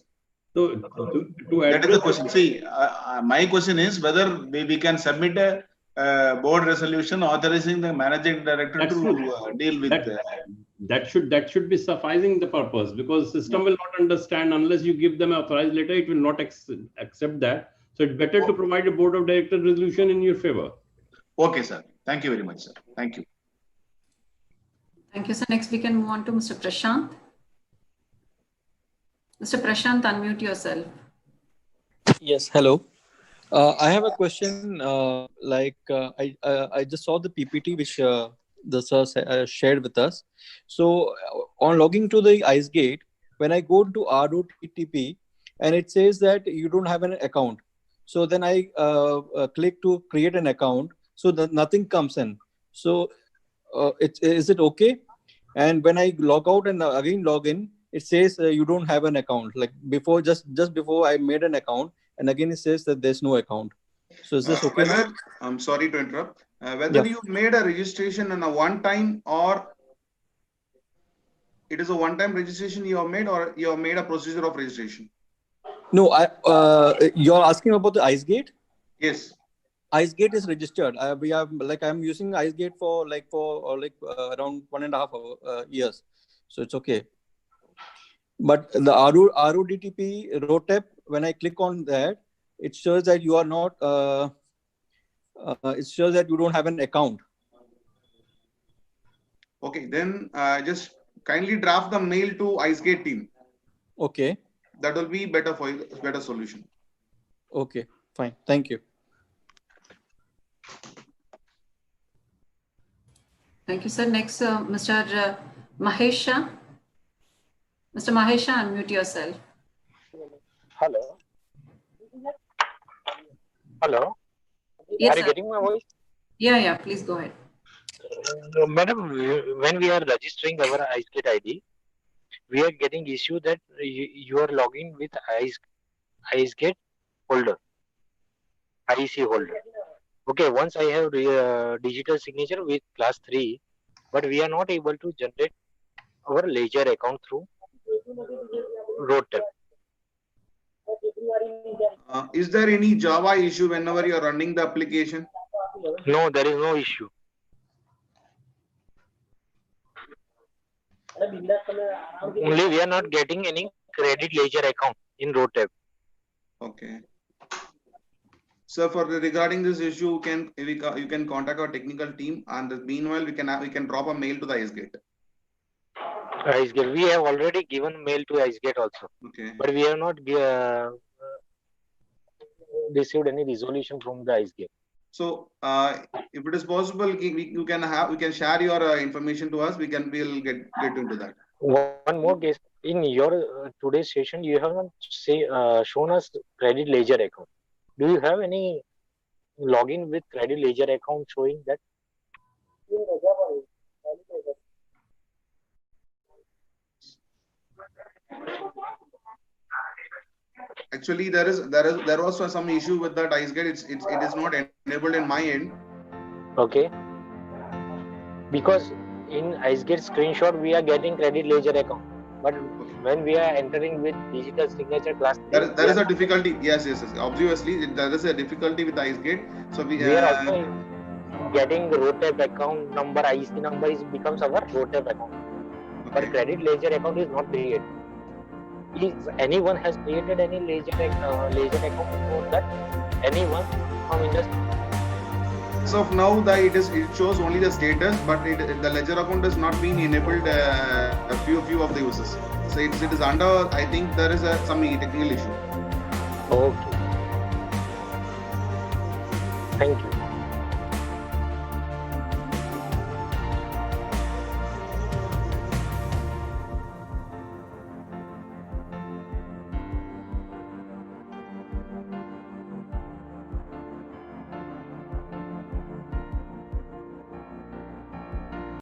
So to That is the address question. See, my question is whether we can submit a board resolution authorizing the managing director to deal with that should be sufficing the purpose, because system will not understand unless you give them an authorized letter. It will not accept that. So it's better to provide a board of director resolution in your favor. Okay, sir. Thank you very much, sir. Thank you. Thank you, sir. Next, we can move on to Mr. Prashant. Mr. Prashant, unmute yourself. Yes, hello. I have a question. I just saw the PPT which the sir shared with us. So on logging to the IceGate, when I go to ROTTP and it says that you don't have an account, so then I click to create an account, so that nothing comes in. So is it okay? And when I log out and again log in, it says you don't have an account. Like before, just before I made an account, and again it says that there's no account. So is this okay? I'm sorry to interrupt. Whether you made a registration in a one time, or it is a one-time registration you have made, or you have made a procedure of registration? No, you're asking about the IceGate? Yes. IceGate is registered. I'm using IceGate for around 1.5 years, so it's okay. But the RODTP ROTEP, when I click on that, it shows that you are not. It shows that you don't have an account. Okay, then just kindly draft the mail to IceGate team. Okay. That will be better for you, better solution. Okay, fine. Thank you. Thank you, sir. Next, Mr. Mahesha. Mr. Mahesha, unmute yourself. Hello. Hello. Yes, Are you sir. getting my voice? Yeah, please go ahead. Madam, when we are registering our IceGate ID, we are getting issue that you are logging with IceGate holder, IEC holder. Okay, once I have digital signature with class 3, but we are not able to generate our ledger account through RoadTap. Is there any Java issue whenever you're running the application? No, there is no issue. Only we are not getting any credit ledger account in RoadTap. Okay. So regarding this issue, you can contact our technical team, and meanwhile we can drop a mail to the IceGate. IceGate. We have already given mail to IceGate also. Okay. But we have not received any resolution from the IceGate. So if it is possible, we can share your information to us. We'll get into that. One more case. In your today's session, you have not shown us credit ledger account. Do you have any login with credit ledger account showing that? Actually, there was some issue with that IceGate. It is not enabled in my end. Okay. Because in IceGate screenshot, we are getting credit ledger account. But when we are entering with digital signature class, there is a difficulty. Yes. Obviously, there is a difficulty with IceGate. So we are also getting RoadTap account number, IEC number becomes our RoadTap account. Okay. But credit ledger account is not created. If anyone has created any ledger account for that, anyone from industry. So now it shows only the status, but the ledger account has not been enabled a few of the users. So it is under. I think there is some technical issue. Okay. Thank you.